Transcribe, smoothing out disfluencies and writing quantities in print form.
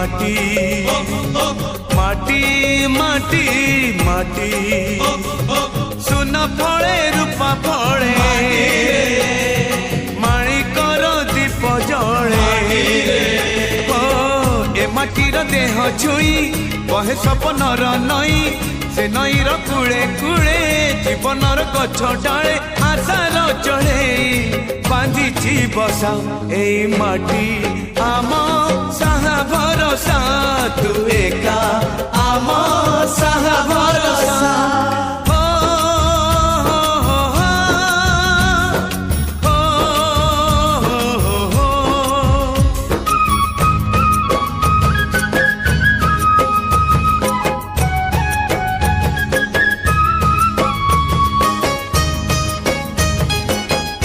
माटी माटी माटी माटी सुन फले रूपा फले माणिकर दीप जले ए माटीर देह छुई बहे सपनर नई से नईर कूले कूले जीवनर गछ डाले आशार चढ़े बांधिची बसा ए माटी आम साहा भरोसा तू एका आम साहा भरोसा।